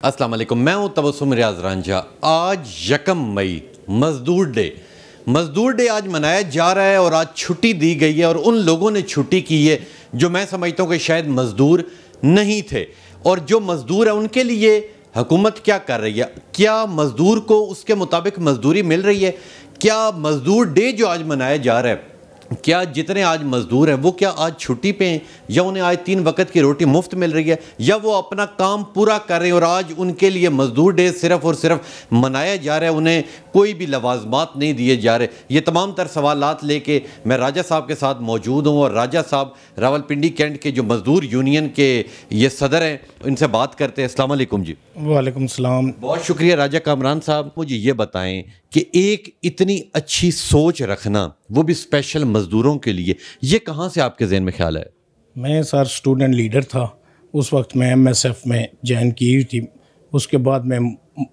अस्सलाम वालेकुम, मैं हूं तबस्सुम रियाज रांझा। आज 1 मई मज़दूर डे आज मनाया जा रहा है और आज छुट्टी दी गई है और उन लोगों ने छुट्टी की है जो मैं समझता हूं कि शायद मज़दूर नहीं थे। और जो मज़दूर है उनके लिए हुकूमत क्या कर रही है? क्या मज़दूर को उसके मुताबिक मज़दूरी मिल रही है? क्या मज़दूर डे जो आज मनाया जा रहा है, क्या जितने आज मज़दूर हैं वो क्या आज छुट्टी पे हैं, या उन्हें आज 3 वक्त की रोटी मुफ्त मिल रही है, या वो अपना काम पूरा कर रहे हैं और आज उनके लिए मज़दूर डे सिर्फ और सिर्फ मनाया जा रहा है, उन्हें कोई भी लवाजमात नहीं दिए जा रहे? ये तमाम तर सवालात लेके मैं राजा साहब के साथ मौजूद हूँ और राजा साहब रावलपिंडी कैंट के जो मज़दूर यूनियन के ये सदर हैं, इनसे बात करते हैं। अस्सलाम वालेकुम जी। वालेकुम सलाम। बहुत शुक्रिया राजा कामरान साहब। मुझे ये बताएं कि एक इतनी अच्छी सोच रखना, वो भी स्पेशल मज़दूरों के लिए, ये कहाँ से आपके जहन में ख्याल है? मैं सर स्टूडेंट लीडर था उस वक्त। मैं MSF में जॉइन की थी, उसके बाद मैं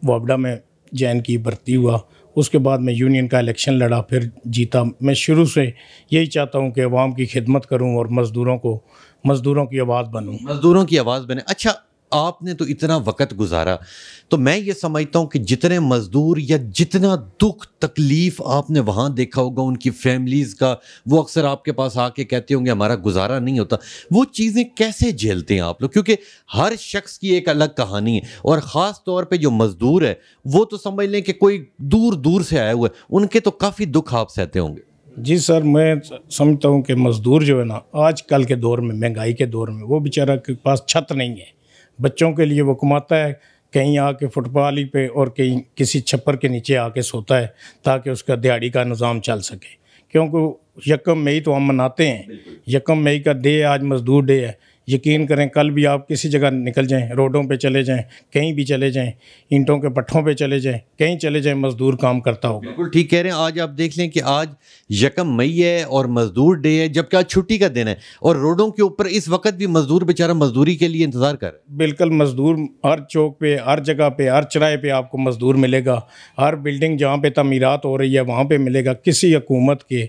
वापडा में जॉइन की, भर्ती हुआ। उसके बाद मैं यूनियन का इलेक्शन लड़ा, फिर जीता। मैं शुरू से यही चाहता हूँ कि अवाम की खिदमत करूँ और मज़दूरों की आवाज़ बनूँ। मज़दूरों की आवाज़ बने। अच्छा, आपने तो इतना वक्त गुजारा, तो मैं ये समझता हूँ कि जितने मज़दूर या जितना दुख तकलीफ़ आपने वहाँ देखा होगा उनकी फैमिलीज़ का, वो अक्सर आपके पास आके कहते होंगे हमारा गुजारा नहीं होता, वो चीज़ें कैसे झेलते हैं आप लोग? क्योंकि हर शख्स की एक अलग कहानी है और ख़ास तौर पे जो मज़दूर है वो तो समझ लें कि कोई दूर दूर से आया हुआ है, उनके तो काफ़ी दुख आप सहते होंगे। जी सर, मैं समझता हूँ कि मज़दूर जो है ना, आज कल के दौर में, महंगाई के दौर में, वो बेचारा के पास छत नहीं है। बच्चों के लिए वो कमाता है, कहीं आके फुटपाली पे और कहीं किसी छप्पर के नीचे आके सोता है ताकि उसका दिहाड़ी का निज़ाम चल सके। क्योंकि 1 मई तो हम मनाते हैं, 1 मई का डे आज मज़दूर डे है। यकीन करें, कल भी आप किसी जगह निकल जाएं, रोडों पे चले जाएं, कहीं भी चले जाएं, ईंटों के पट्ठों पे चले जाएं, कहीं चले जाएं, मज़दूर काम करता होगा। बिल्कुल ठीक कह रहे हैं। आज आप देख लें कि आज 1 मई है और मज़दूर डे है, जबकि आज छुट्टी का दिन है और रोडों के ऊपर इस वक्त भी मज़दूर बेचारा मज़दूरी के लिए इंतज़ार कर रहा है। बिल्कुल, मज़दूर हर चौक पे, हर जगह पे, हर चौराहे पे आपको मज़दूर मिलेगा। हर बिल्डिंग जहाँ पे तमीरात हो रही है वहाँ पे मिलेगा। किसी हुकूमत के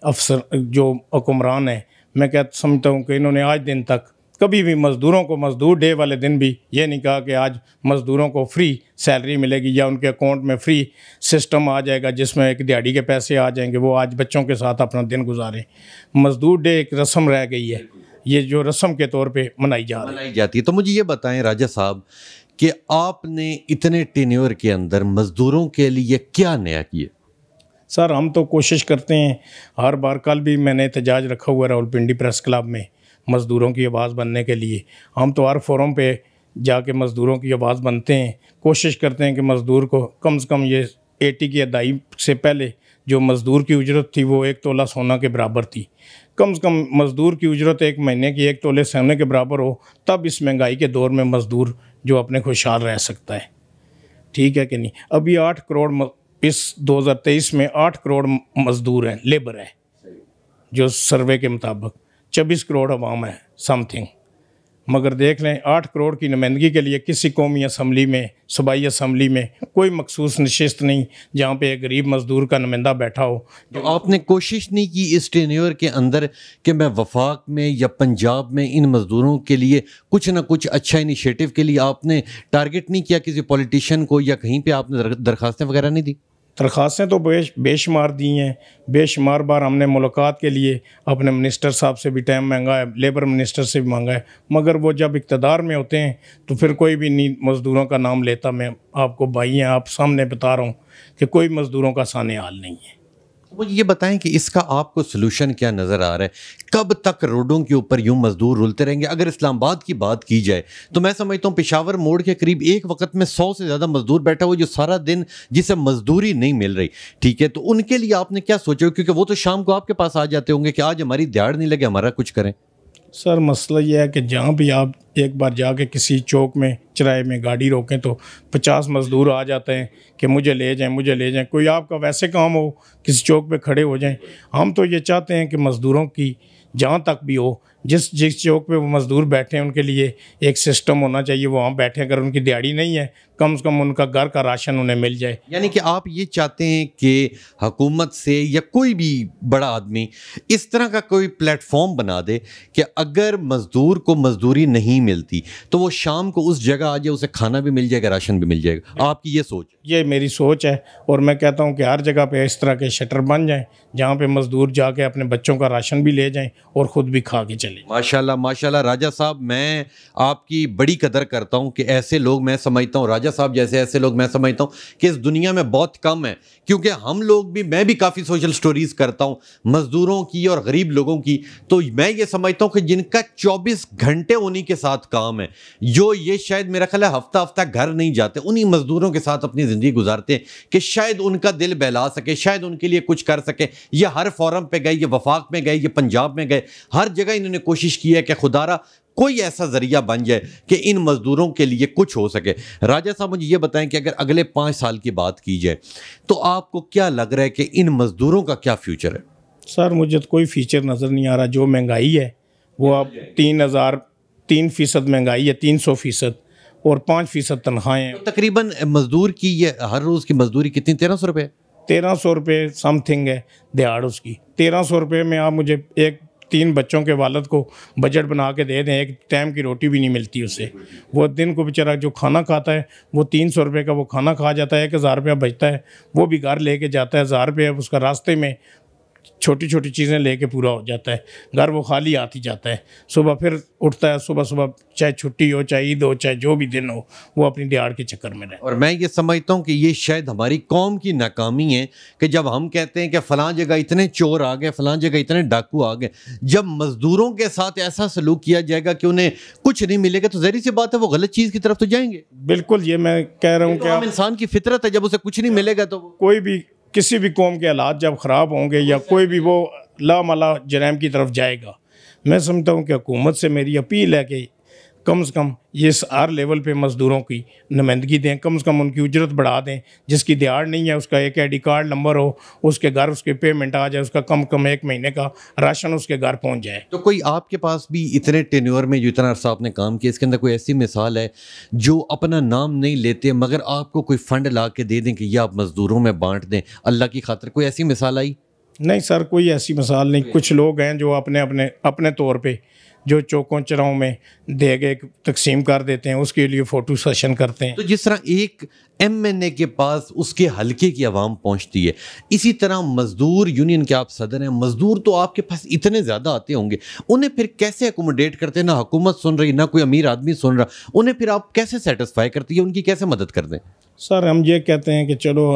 अफसर जो हुक्मरान हैं, मैं क्या समझता हूँ कि इन्होंने आज दिन तक कभी भी मज़दूरों को मज़दूर डे वाले दिन भी ये नहीं कहा कि आज मज़दूरों को फ्री सैलरी मिलेगी या उनके अकाउंट में फ्री सिस्टम आ जाएगा जिसमें एक दिहाड़ी के पैसे आ जाएंगे, वो आज बच्चों के साथ अपना दिन गुजारें। मज़दूर डे एक रस्म रह गई है, ये जो रस्म के तौर पे मनाई जाती है। तो मुझे ये बताएं राजा साहब कि आपने इतने टेन्योर के अंदर मज़दूरों के लिए क्या नया किया? सर, हम तो कोशिश करते हैं हर बार। कल भी मैंने एहतजाज रखा हुआ रावलपिंडी प्रेस क्लब में मज़दूरों की आवाज़ बनने के लिए। हम तो हर फोरम पे जाके मज़दूरों की आवाज़ बनते हैं, कोशिश करते हैं कि मज़दूर को कम से कम ये 80 की अदाई से पहले जो मज़दूर की उजरत थी वो 1 तोला सोना के बराबर थी। कम से कम मज़दूर की उजरत 1 महीने की 1 तोले सोने के बराबर हो, तब इस महंगाई के दौर में मज़दूर जो अपने खुशहाल रह सकता है। ठीक है कि नहीं? अभी 8 करोड़ इस 2023 में 8 करोड़ मज़दूर हैं, लेबर है, जो सर्वे के मुताबिक 24 करोड़ अवाम है समथिंग। मगर देख लें, 8 करोड़ की नुमाइंदगी के लिए किसी कौमी असम्बली में, सूबाई असम्बली में कोई मखसूस नशिस्त नहीं जहाँ पे एक गरीब मज़दूर का नुमाइंदा बैठा हो। तो आपने कोशिश नहीं की इस टेन्योर के अंदर कि मैं वफाक में या पंजाब में इन मज़दूरों के लिए कुछ ना कुछ अच्छा इनिशिएटिव के लिए आपने टारगेट नहीं किया किसी पॉलिटिशियन को, या कहीं पे आपने दरखास्तें वगैरह नहीं दी? दरख्वास्तें तो बेशुमार दी हैं, बेशुमार बार हमने मुलाकात के लिए अपने मिनिस्टर साहब से भी टाइम मांगा है, लेबर मिनिस्टर से भी मांगा है, मगर वो जब इक़्तिदार में होते हैं तो फिर कोई भी नहीं मज़दूरों का नाम लेता। मैं आपको भाई हैं, आप सामने बता रहा हूँ कि कोई मज़दूरों का साने हाल नहीं है। मुझे ये बताएं कि इसका आपको सलूशन क्या नज़र आ रहा है? कब तक रोडों के ऊपर यूं मजदूर रुलते रहेंगे? अगर इस्लामाबाद की बात की जाए तो मैं समझता हूँ पेशावर मोड़ के करीब एक वक्त में 100 से ज़्यादा मजदूर बैठा हुआ जो सारा दिन जिसे मजदूरी नहीं मिल रही। ठीक है, तो उनके लिए आपने क्या सोचा? क्योंकि वो तो शाम को आपके पास आ जाते होंगे कि आज हमारी दिहाड़ नहीं लगे, हमारा कुछ करें। सर, मसला ये है कि जहाँ भी आप एक बार जाके किसी चौक में, चौराहे में गाड़ी रोकें तो 50 मज़दूर आ जाते हैं कि मुझे ले जाएं, मुझे ले जाएं। कोई आपका वैसे काम हो, किसी चौक पे खड़े हो जाएं। हम तो ये चाहते हैं कि मज़दूरों की जहाँ तक भी हो जिस जिस चौक पे वो मज़दूर बैठे हैं उनके लिए एक सिस्टम होना चाहिए, वो वहाँ बैठे। अगर उनकी दिहाड़ी नहीं है, कम से कम उनका घर का राशन उन्हें मिल जाए। यानी कि आप ये चाहते हैं कि हुकूमत से या कोई भी बड़ा आदमी इस तरह का कोई प्लेटफॉर्म बना दे कि अगर मज़दूर को मज़दूरी नहीं मिलती तो वो शाम को उस जगह आ जाए, उसे खाना भी मिल जाएगा, राशन भी मिल जाएगा। आपकी ये सोच? ये मेरी सोच है, और मैं कहता हूँ कि हर जगह पे इस तरह के शटर बन जाएं जहाँ पे मज़दूर जाके अपने बच्चों का राशन भी ले जाएं और ख़ुद भी खा के चले। माशाल्लाह माशाल्लाह। राजा साहब, मैं आपकी बड़ी कदर करता हूँ कि ऐसे लोग, मैं समझता हूँ राजा साहब जैसे ऐसे लोग मैं समझता हूँ कि इस दुनिया में बहुत कम है, क्योंकि हम लोग भी, मैं भी काफ़ी सोशल स्टोरीज़ करता हूँ मज़दूरों की और गरीब लोगों की, तो मैं ये समझता हूँ कि जिनका 24 घंटे उन्हीं के साथ काम है, जो ये शायद मेरा ख्याल है हफ्ता हफ्ता घर नहीं जाते, उन्हीं मज़दूरों के साथ अपनी ज़िंदगी गुजारते हैं कि शायद उनका दिल बहला सके, शायद उनके लिए कुछ कर सके। ये हर फोरम पे गए, ये वफाक में गए, ये पंजाब में गए, हर जगह इन्होंने कोशिश की है कि खुदारा कोई ऐसा जरिया बन जाए कि इन मज़दूरों के लिए कुछ हो सके। राजा साहब, मुझे ये बताएं कि अगर अगले 5 साल की बात की जाए तो आपको क्या लग रहा है कि इन मज़दूरों का क्या फ्यूचर है? सर, मुझे तो कोई फ्यूचर नज़र नहीं आ रहा। जो महंगाई है वो अब 3% महंगाई है, 300%, और 5% तनख्वाहें हैं। तो तकरीबन मज़दूर की ये हर रोज़ की मज़दूरी कितनी? 1300 रुपये? 1300 रुपये समथिंग है दिहाड़ उसकी। 1300 रुपये में आप मुझे 3 बच्चों के वालिद को बजट बना के दे दें, एक टाइम की रोटी भी नहीं मिलती उससे। वो दिन को बेचारा जो खाना खाता है वो 300 रुपये का वो खाना खा जाता है, 1000 रुपया बचता है, वो भी घर लेके जाता है। 1000 रुपये उसका रास्ते में छोटी छोटी चीज़ें लेके पूरा हो जाता है। घर वो खाली आती जाता है। सुबह फिर उठता है, सुबह सुबह चाहे छुट्टी हो, चाहे ईद हो, चाहे जो भी दिन हो, वो अपनी दिहाड़ के चक्कर में रहे। और मैं ये समझता हूँ कि ये शायद हमारी कौम की नाकामी है कि जब हम कहते हैं कि फ़लाँ जगह इतने चोर आ गए, फ़लाँ जगह इतने डाकू आ गए, जब मज़दूरों के साथ ऐसा सलूक किया जाएगा कि उन्हें कुछ नहीं मिलेगा तो ज़ाहिर सी बात है वो गलत चीज़ की तरफ तो जाएंगे। बिल्कुल, ये मैं कह रहा हूँ कि इंसान की फितरत है, जब उसे कुछ नहीं मिलेगा तो कोई भी किसी भी कौम के हालात जब ख़राब होंगे या कोई भी वो लामला जराइम की तरफ जाएगा। मैं समझता हूँ कि हुकूमत से मेरी अपील है कि कम से कम ये हर लेवल पे मज़दूरों की नुमाइंदगी दें, कम से कम उनकी उजरत बढ़ा दें। जिसकी दिहाड़ नहीं है उसका एक ID कार्ड नंबर हो, उसके घर उसके पेमेंट आ जाए, उसका कम से कम 1 महीने का राशन उसके घर पहुंच जाए। तो कोई आपके पास भी इतने टेन्योर में जो इतना अरसा आपने काम किया, इसके अंदर कोई ऐसी मिसाल है जो अपना नाम नहीं लेते मगर आपको कोई फ़ंड ला के दे दें कि यह आप मज़दूरों में बाँट दें अल्लाह की खातिर? कोई ऐसी मिसाल आई? नहीं सर, कोई ऐसी मिसाल नहीं। कुछ लोग हैं जो अपने तौर पे जो चौकों चौराहों में दे के तकसीम कर देते हैं, उसके लिए फ़ोटो सेशन करते हैं। तो जिस तरह एक MNA के पास उसके हलके की आवाम पहुंचती है, इसी तरह मज़दूर यूनियन के आप सदर हैं, मज़दूर तो आपके पास इतने ज़्यादा आते होंगे, उन्हें फिर कैसे अकोमोडेट करते हैं? ना हुकूमत सुन रही, ना कोई अमीर आदमी सुन रहा, उन्हें फिर आप कैसे सेटिस्फाई करती है, उनकी कैसे मदद करते हैं? सर, हम ये कहते हैं कि चलो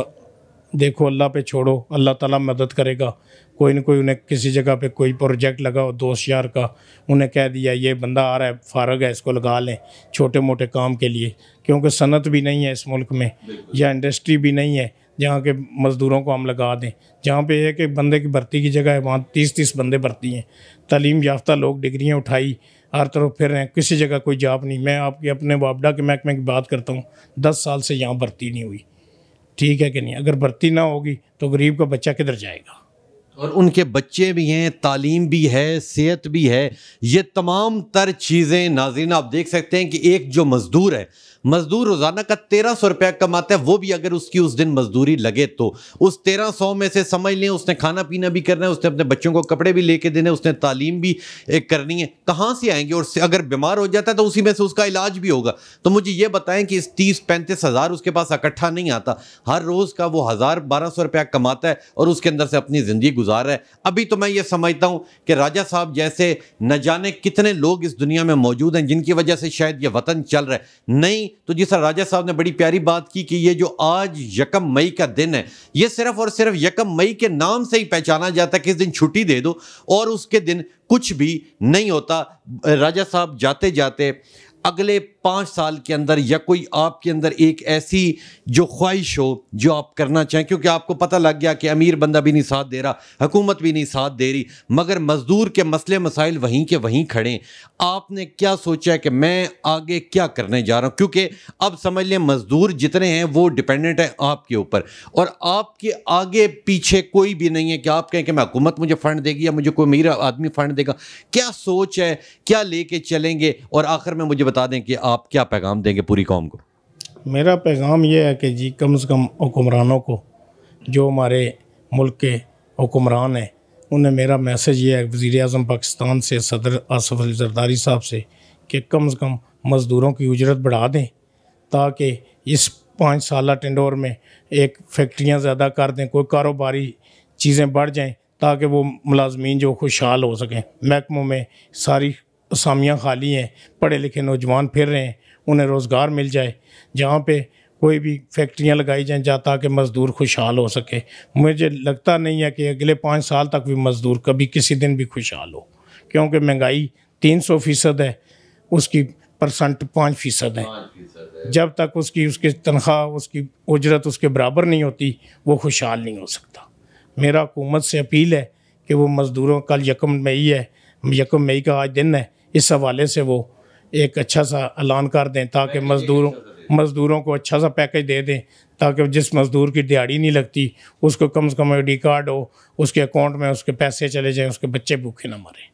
देखो, अल्लाह पे छोड़ो, अल्लाह ताला मदद करेगा। कोई न कोई उन्हें किसी जगह पे कोई प्रोजेक्ट लगाओ दोस्त यार का, उन्हें कह दिया ये बंदा आ रहा है फारग है, इसको लगा लें छोटे मोटे काम के लिए, क्योंकि सनत भी नहीं है इस मुल्क में या इंडस्ट्री भी नहीं है जहाँ के मज़दूरों को हम लगा दें। जहाँ पे एक एक बंदे की भर्ती की जगह है वहाँ 30-30 बंदे भर्ती हैं। तालीम याफ्ता लोग डिग्रियाँ उठाई हर तरफ फिर रहे हैं, किसी जगह कोई जॉब नहीं। मैं आपके अपने वापडा के महकमे की बात करता हूँ, 10 साल से यहाँ भर्ती नहीं हुई। ठीक है कि नहीं? अगर भर्ती ना होगी तो गरीब का बच्चा किधर जाएगा? और उनके बच्चे भी हैं, तालीम भी है, सेहत भी है, ये तमाम तर चीज़ें। नाज़रीन, आप देख सकते हैं कि एक जो मज़दूर है, मज़दूर रोज़ाना का 1300 रुपया कमाता है। वो भी अगर उसकी उस दिन मज़दूरी लगे तो उस 1300 में से समझ लें उसने खाना पीना भी करना है, उसने अपने बच्चों को कपड़े भी लेके देने, उसने तालीम भी करनी है। कहाँ से आएंगे? और अगर बीमार हो जाता है तो उसी में से उसका इलाज भी होगा। तो मुझे ये बताएं कि इस 30-35 हज़ार उसके पास इकट्ठा नहीं आता, हर रोज़ का वो 1000-1200 रुपया कमाता है और उसके अंदर से अपनी ज़िंदगी गुजार रहा है। अभी तो मैं ये समझता हूँ कि राजा साहब जैसे न जाने कितने लोग इस दुनिया में मौजूद हैं जिनकी वजह से शायद ये वतन चल रहा है। नहीं तो जिस तरह राजा साहब ने बड़ी प्यारी बात की कि ये जो आज 1 मई का दिन है, ये सिर्फ और सिर्फ 1 मई के नाम से ही पहचाना जाता है कि इस दिन छुट्टी दे दो और उसके दिन कुछ भी नहीं होता। राजा साहब जाते जाते अगले 5 साल के अंदर या कोई आपके अंदर एक ऐसी जो ख्वाहिश हो जो आप करना चाहें, क्योंकि आपको पता लग गया कि अमीर बंदा भी नहीं साथ दे रहा, हुकूमत भी नहीं साथ दे रही, मगर मजदूर के मसले मसाइल वहीं के वहीं खड़े, आपने क्या सोचा है कि मैं आगे क्या करने जा रहा हूं? क्योंकि अब समझ लें मजदूर जितने हैं वो डिपेंडेंट है आपके ऊपर, और आपके आगे पीछे कोई भी नहीं है कि आप कहें कि मैं हुकूमत मुझे फ़ंड देगी या मुझे कोई अमीर आदमी फ़ंड देगा। क्या सोच है, क्या लेके चलेंगे? और आखिर में मुझे बता दें कि आप क्या पैगाम देंगे पूरी कौम को? मेरा पैगाम यह है कि जी कम से कम हुक्मरानों को, जो हमारे मुल्क के हुक्मरान हैं, उन्हें मेरा मैसेज ये है वज़ीर-ए-आज़म पाकिस्तान से सदर आसिफ अली ज़रदारी साहब से कि कम से कम मज़दूरों की उजरत बढ़ा दें, ताकि इस 5 साला टेंडोर में एक फैक्ट्रियाँ ज़्यादा कर दें, कोई कारोबारी चीज़ें बढ़ जाएँ, ताकि वो मुलाजमीन जो खुशहाल हो सकें। महकमों में सारी असामियाँ खाली हैं, पढ़े लिखे नौजवान फिर रहे हैं, उन्हें रोज़गार मिल जाए, जहाँ पे कोई भी फैक्ट्रियाँ लगाई जाएँ जहाँ, ताकि मज़दूर खुशहाल हो सके। मुझे लगता नहीं है कि अगले 5 साल तक भी मज़दूर कभी किसी दिन भी खुशहाल हो, क्योंकि महंगाई 300% है, उसकी परसेंट 5% है। जब तक उसकी तनख्वाह, उसकी उजरत उसके बराबर नहीं होती, वो खुशहाल नहीं हो सकता। मेरा हुकूमत से अपील है कि वो मज़दूरों, कल 1 मई है, 1 मई का आज दिन है, इस हवाले से वो एक अच्छा सा ऐलान कर दें, ताकि मज़दूरों को अच्छा सा पैकेज दे दें, ताकि जिस मज़दूर की दिहाड़ी नहीं लगती उसको कम से कम ID कार्ड हो, उसके अकाउंट में उसके पैसे चले जाएँ, उसके बच्चे भूखे ना मरें।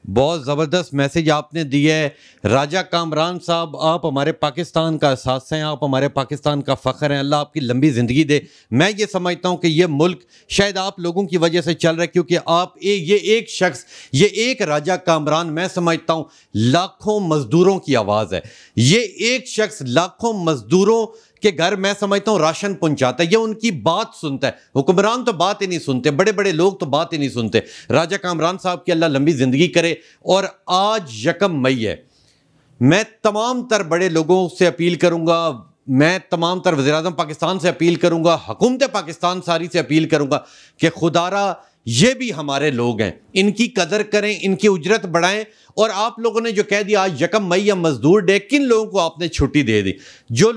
बहुत ज़बरदस्त मैसेज आपने दिया है राजा कामरान साहब। आप हमारे पाकिस्तान का एहसास हैं, आप हमारे पाकिस्तान का फ़ख्र हैं। अल्लाह आपकी लंबी ज़िंदगी दे। मैं ये समझता हूँ कि ये मुल्क शायद आप लोगों की वजह से चल रहा है, क्योंकि आप ये एक शख्स, ये एक राजा कामरान, मैं समझता हूँ लाखों मज़दूरों की आवाज़ है। ये एक शख्स लाखों मज़दूरों के घर, मैं समझता हूँ, राशन पहुंचाता है, ये उनकी बात सुनता है। हुक्मरान तो बात ही नहीं सुनते, बड़े बड़े लोग तो बात ही नहीं सुनते। राजा कामरान साहब की अल्लाह लंबी ज़िंदगी करे। और आज 1 मई है, मैं तमाम तर बड़े लोगों से अपील करूँगा, मैं तमाम तर वज़ीर-ए-आज़म पाकिस्तान से अपील करूँगा, हुकूमत पाकिस्तान सारी से अपील करूँगा कि खुदारा ये भी हमारे लोग हैं, इनकी कदर करें, इनकी उजरत बढ़ाएं। और आप लोगों ने जो कह दिया आज 1 मई या मजदूर डे, किन लोगों को आपने छुट्टी दे दी? जो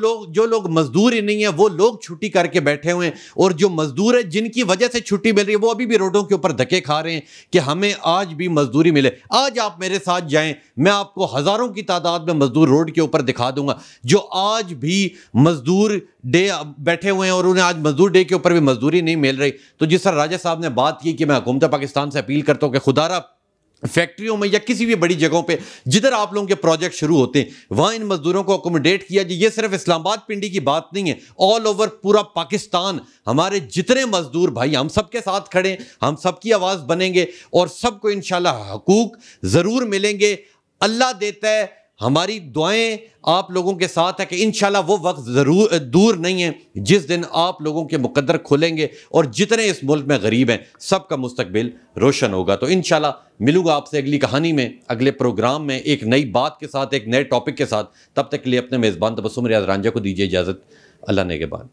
लोग मजदूर ही नहीं है वो लोग छुट्टी करके बैठे हुए हैं, और जो मजदूर है जिनकी वजह से छुट्टी मिल रही है वो अभी भी रोडों के ऊपर धक्के खा रहे हैं कि हमें आज भी मजदूरी मिले। आज आप मेरे साथ जाएं, मैं आपको हज़ारों की तादाद में मजदूर रोड के ऊपर दिखा दूंगा जो आज भी मजदूर डे बैठे हुए हैं, और उन्हें आज मजदूर डे के ऊपर भी मजदूरी नहीं मिल रही। तो जिस तरह राजा साहब ने बात की कि मैं हुकूमत पाकिस्तान से अपील करता हूँ कि खुदारा फैक्ट्रियों में या किसी भी बड़ी जगहों पे जिधर आप लोगों के प्रोजेक्ट शुरू होते हैं, वहां इन मजदूरों को अकोमोडेट किया जाए। ये सिर्फ इस्लामाबाद पिंडी की बात नहीं है, ऑल ओवर पूरा पाकिस्तान, हमारे जितने मजदूर भाई, हम सबके साथ खड़े हैं, हम सबकी आवाज़ बनेंगे और सबको इंशाल्लाह हकूक ज़रूर मिलेंगे। अल्लाह देता है, हमारी दुआएं आप लोगों के साथ है कि इंशाल्लाह वो वक्त ज़रूर दूर नहीं है जिस दिन आप लोगों के मुकद्दर खुलेंगे और जितने इस मुल्क में गरीब हैं सबका मुस्तकबिल रोशन होगा। तो इंशाल्लाह मिलूंगा आपसे अगली कहानी में, अगले प्रोग्राम में, एक नई बात के साथ, एक नए टॉपिक के साथ। तब तक के लिए अपने मेज़बान तबस्सुम रियाज रांझा को दीजिए इजाज़त। अल्लाह नेगेबान।